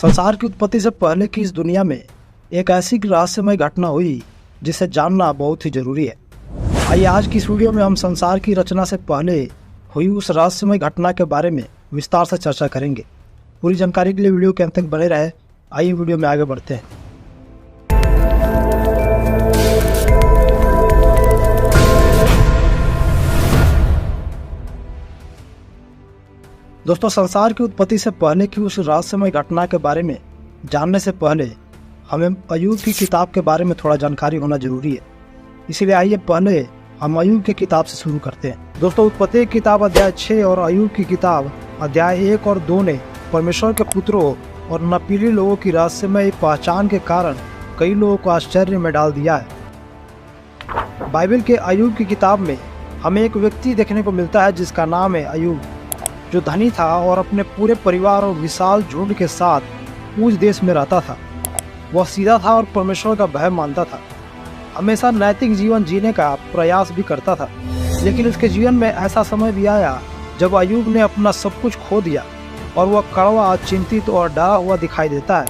संसार की उत्पत्ति से पहले की इस दुनिया में एक ऐसी रहस्यमय घटना हुई जिसे जानना बहुत ही जरूरी है। आइए आज की इस वीडियो में हम संसार की रचना से पहले हुई उस रहस्यमय घटना के बारे में विस्तार से चर्चा करेंगे। पूरी जानकारी के लिए वीडियो के अंत तक बने रहे। आइए वीडियो में आगे बढ़ते हैं। दोस्तों, संसार की उत्पत्ति से पहले की उस रहस्यमय घटना के बारे में जानने से पहले हमें अय्यूब की किताब के बारे में थोड़ा जानकारी होना जरूरी है। इसीलिए आइए पहले हम अय्यूब की किताब से शुरू करते हैं। दोस्तों, उत्पत्ति की किताब अध्याय 6 और अय्यूब की किताब अध्याय 1 और 2 ने परमेश्वर के पुत्रों और नपीली लोगों की रहस्यमय पहचान के कारण कई लोगों को आश्चर्य में डाल दिया है। बाइबल के अय्यूब की किताब में हमें एक व्यक्ति देखने को मिलता है जिसका नाम है अय्यूब, जो धनी था और अपने पूरे परिवार और विशाल झुंड के साथ ऊज देश में रहता था। वह सीधा था और परमेश्वर का भय मानता था। हमेशा नैतिक जीवन जीने का प्रयास भी करता था। लेकिन उसके जीवन में ऐसा समय भी आया जब अय्यूब ने अपना सब कुछ खो दिया और वह कड़वा, चिंतित और डरा हुआ दिखाई देता है।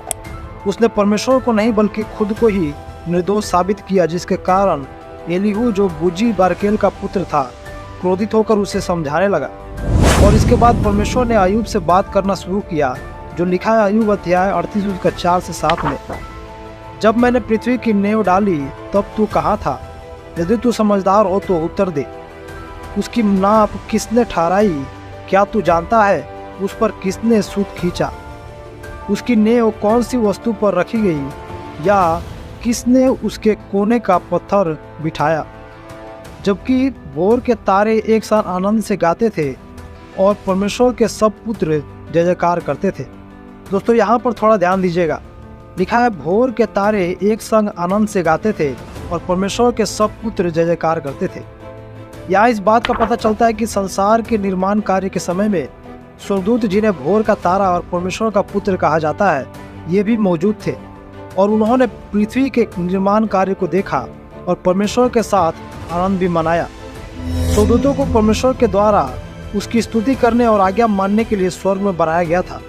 उसने परमेश्वर को नहीं बल्कि खुद को ही निर्दोष साबित किया, जिसके कारण एलीहू, जो बूजी बारकेल का पुत्र था, क्रोधित होकर उसे समझाने लगा। और इसके बाद परमेश्वर ने अय्यूब से बात करना शुरू किया, जो लिखा है अय्यूब अध्याय 38 उसका 4 से 7 में। जब मैंने पृथ्वी की नींव डाली तब तू कहाँ था? यदि तू समझदार हो तो उत्तर दे। उसकी नाप किसने ठहराई? क्या तू जानता है? उस पर किसने सूत खींचा? उसकी नींव कौन सी वस्तु पर रखी गई, या किसने उसके कोने का पत्थर बिठाया? जबकि भोर के तारे एक साथ आनंद से गाते थे और परमेश्वर के सब पुत्र जय जयकार करते थे। दोस्तों, यहाँ पर थोड़ा ध्यान दीजिएगा। लिखा है भोर के तारे एक संग आनंद से गाते थे और परमेश्वर के सब पुत्र जय जयकार करते थे। यहाँ इस बात का पता चलता है कि संसार के निर्माण कार्य के समय में स्वर्गदूत, जिन्हें भोर का तारा और परमेश्वर का पुत्र कहा जाता है, ये भी मौजूद थे और उन्होंने पृथ्वी के निर्माण कार्य को देखा और परमेश्वर के साथ आनंद भी मनाया। स्वर्गदूतों को परमेश्वर के द्वारा उसकी स्तुति करने और आज्ञा मानने के लिए स्वर्ग में बनाया गया था।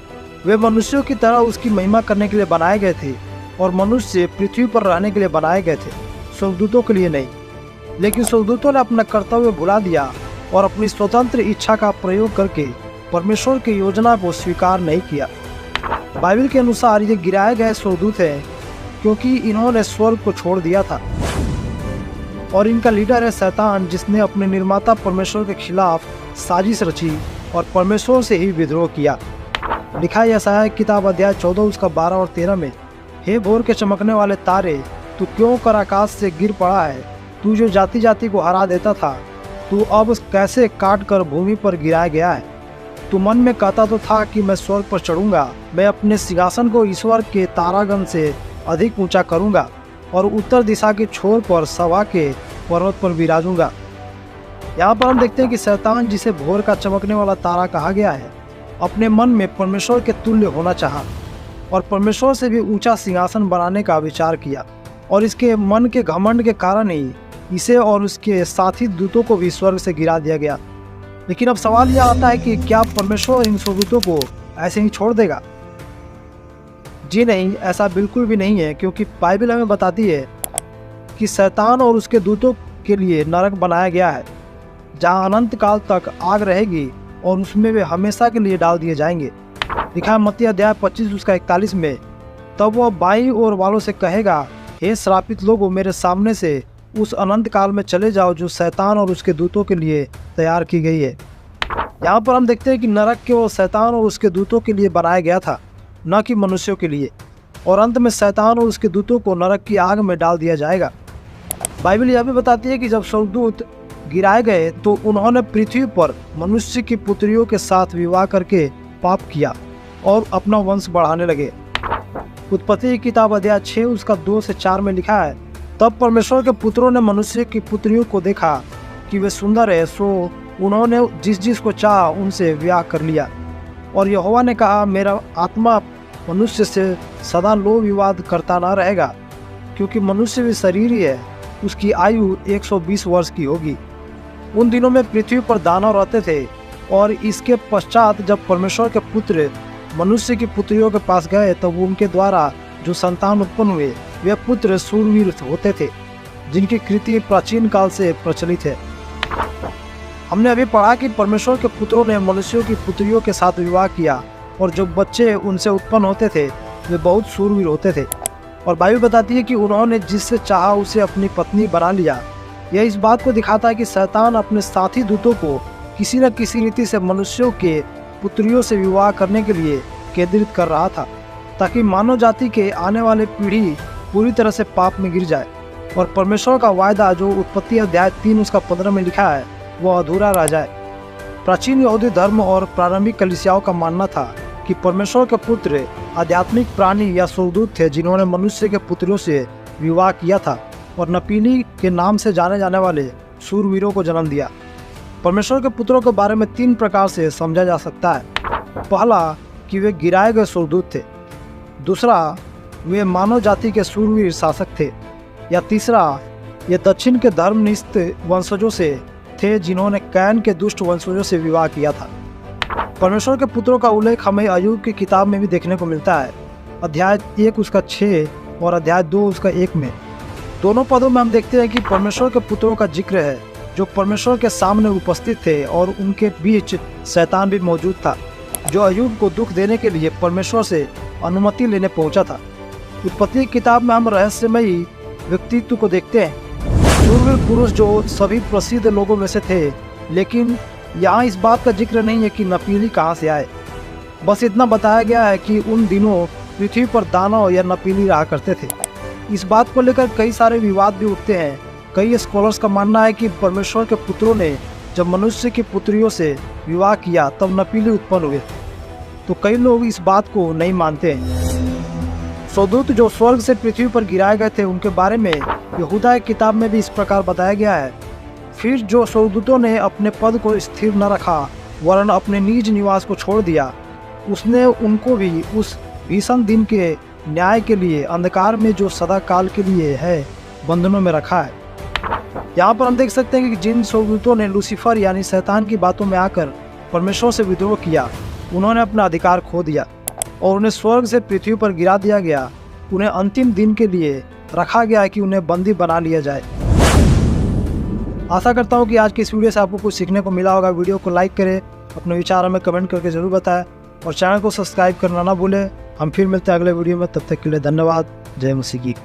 वे मनुष्यों की तरह उसकी महिमा करने के लिए बनाए गए थे और मनुष्य पृथ्वी पर रहने के लिए बनाए गए थे, स्वर्गदूतों के लिए नहीं। लेकिन स्वर्गदूतों ने अपना कर्तव्य भुला दिया और अपनी स्वतंत्र इच्छा का प्रयोग करके परमेश्वर की योजना को स्वीकार नहीं किया। बाइबल के अनुसार ये गिराए गए स्वर्गदूत हैं क्योंकि इन्होंने स्वर्ग को छोड़ दिया था और इनका लीडर है शैतान, जिसने अपने निर्माता परमेश्वर के खिलाफ साजिश रची और परमेश्वर से ही विद्रोह किया। लिखा है यशायाह किताब अध्याय 14 उसका 12 और 13 में, हे भोर के चमकने वाले तारे, तू क्यों कर आकाश से गिर पड़ा है? तू जो जाति जाति को हरा देता था, तू अब कैसे काट कर भूमि पर गिराया गया है? तू मन में कहता तो था कि मैं स्वर्ग पर चढ़ूंगा, मैं अपने सिंहासन को ईश्वर के तारागण से अधिक ऊंचा करूंगा और उत्तर दिशा के छोर पर सभा के पर्वत पर विराजूंगा। यहाँ पर हम देखते हैं कि शैतान, जिसे भोर का चमकने वाला तारा कहा गया है, अपने मन में परमेश्वर के तुल्य होना चाहा और परमेश्वर से भी ऊंचा सिंहासन बनाने का विचार किया। और इसके मन के घमंड के कारण ही इसे और उसके साथी दूतों को भी स्वर्ग से गिरा दिया गया। लेकिन अब सवाल यह आता है कि क्या परमेश्वर इन स्वर्गदूतों को ऐसे ही छोड़ देगा? जी नहीं, ऐसा बिल्कुल भी नहीं है, क्योंकि बाइबल हमें बताती है कि शैतान और उसके दूतों के लिए नरक बनाया गया है, जहां अनंत काल तक आग रहेगी और उसमें वे हमेशा के लिए डाल दिए जाएंगे। लिखा है मत्ती अध्याय 25 उसका 41 में, तब वह बाईं ओर वालों से कहेगा, हे श्रापित लोगों, मेरे सामने से उस अनंत काल में चले जाओ जो शैतान और उसके दूतों के लिए तैयार की गई है। यहाँ पर हम देखते हैं कि नरक केवल शैतान और उसके दूतों के लिए बनाया गया था, न कि मनुष्यों के लिए। और अंत में शैतान और उसके दूतों को नरक की आग में डाल दिया जाएगा। बाइबल यह भी बताती है कि जब स्वर्गदूत गिराए गए तो उन्होंने पृथ्वी पर मनुष्य की पुत्रियों के साथ विवाह करके पाप किया और अपना वंश बढ़ाने लगे। उत्पत्ति की किताब अध्याय 6 उसका 2 से 4 में लिखा है, तब परमेश्वर के पुत्रों ने मनुष्य की पुत्रियों को देखा कि वे सुंदर है, सो उन्होंने जिस जिस को चाहा उनसे विवाह कर लिया। और यहोवा ने कहा, मेरा आत्मा मनुष्य से सदा लोभ विवाद करता ना रहेगा, क्योंकि मनुष्य भी शरीर ही है, उसकी आयु 120 वर्ष की होगी। उन दिनों में पृथ्वी पर दानव रहते थे और इसके पश्चात जब परमेश्वर के पुत्र मनुष्य की पुत्रियों के पास गए तब उनके द्वारा जो संतान उत्पन्न हुए वे पुत्र शूरवीर होते थे, जिनकी कृति प्राचीन काल से प्रचलित है। हमने अभी पढ़ा कि परमेश्वर के पुत्रों ने मनुष्यों की पुत्रियों के साथ विवाह किया और जो बच्चे उनसे उत्पन्न होते थे वे बहुत शूरवीर होते थे। और बाइबल बताती है कि उन्होंने जिससे चाहा उसे अपनी पत्नी बना लिया। यह इस बात को दिखाता है कि शैतान अपने साथी दूतों को किसी न किसी रीति से मनुष्यों के पुत्रियों से विवाह करने के लिए केंद्रित कर रहा था, ताकि मानव जाति के आने वाले पीढ़ी पूरी तरह से पाप में गिर जाए और परमेश्वर का वायदा जो उत्पत्ति अध्याय 3 उसका 15 में लिखा है वह अधूरा रह जाए। प्राचीन यहूदी धर्म और प्रारंभिक कलीसियाओं का मानना था कि परमेश्वर के पुत्र आध्यात्मिक प्राणी या स्वर्गदूत थे, जिन्होंने मनुष्य के पुत्रों से विवाह किया था और नपीली के नाम से जाने जाने वाले शूरवीरों को जन्म दिया। परमेश्वर के पुत्रों के बारे में 3 प्रकार से समझा जा सकता है। पहला, कि वे गिराए गए स्वर्गदूत थे। दूसरा, वे मानव जाति के शूरवीर शासक थे। या तीसरा, ये दक्षिण के धर्मनिष्ठ वंशजों से थे, जिन्होंने कैन के दुष्ट वंशजों से विवाह किया था। परमेश्वर के पुत्रों का उल्लेख हमें अय्यूब की किताब में भी देखने को मिलता है, अध्याय 1 उसका 6 और अध्याय 2 उसका 1 में। दोनों पदों में हम देखते हैं कि परमेश्वर के पुत्रों का जिक्र है जो परमेश्वर के सामने उपस्थित थे और उनके बीच शैतान भी मौजूद था, जो अय्यूब को दुख देने के लिए परमेश्वर से अनुमति लेने पहुंचा था। उत्पत्ति की किताब में हम रहस्यमयी व्यक्तित्व को देखते हैं, शूरवीर पुरुष जो सभी प्रसिद्ध लोगों में से थे, लेकिन यहाँ इस बात का जिक्र नहीं है कि नपीली कहाँ से आए। बस इतना बताया गया है कि उन दिनों पृथ्वी पर दानव या नपीली रहा करते थे। इस बात को लेकर कई सारे विवाद भी उठते हैं। कई स्कॉलर्स का मानना है कि परमेश्वर के पुत्रों ने जब मनुष्य की पुत्रियों से विवाह किया तब नपीली उत्पन्न हुए, तो कई लोग इस बात को नहीं मानते हैं। स्वर्गदूत जो स्वर्ग से पृथ्वी पर गिराए गए थे उनके बारे में यहूदा की किताब में भी इस प्रकार बताया गया है। फिर जो स्वर्गदूतों ने अपने पद को स्थिर न रखा वरन अपने निज निवास को छोड़ दिया, उसने उनको भी उस भीषण दिन के न्याय के लिए अंधकार में जो सदा काल के लिए है बंधनों में रखा है। यहाँ पर हम देख सकते हैं कि जिन स्वर्गदूतों ने लूसीफर यानी शैतान की बातों में आकर परमेश्वर से विद्रोह किया, उन्होंने अपना अधिकार खो दिया और उन्हें स्वर्ग से पृथ्वी पर गिरा दिया गया। उन्हें अंतिम दिन के लिए रखा गया कि उन्हें बंदी बना लिया जाए। आशा करता हूँ कि आज की इस वीडियो से आपको कुछ सीखने को मिला होगा। वीडियो को लाइक करें, अपने विचार हमें कमेंट करके जरूर बताएं और चैनल को सब्सक्राइब करना ना भूलें। हम फिर मिलते हैं अगले वीडियो में, तब तक के लिए धन्यवाद। जय मसीह की।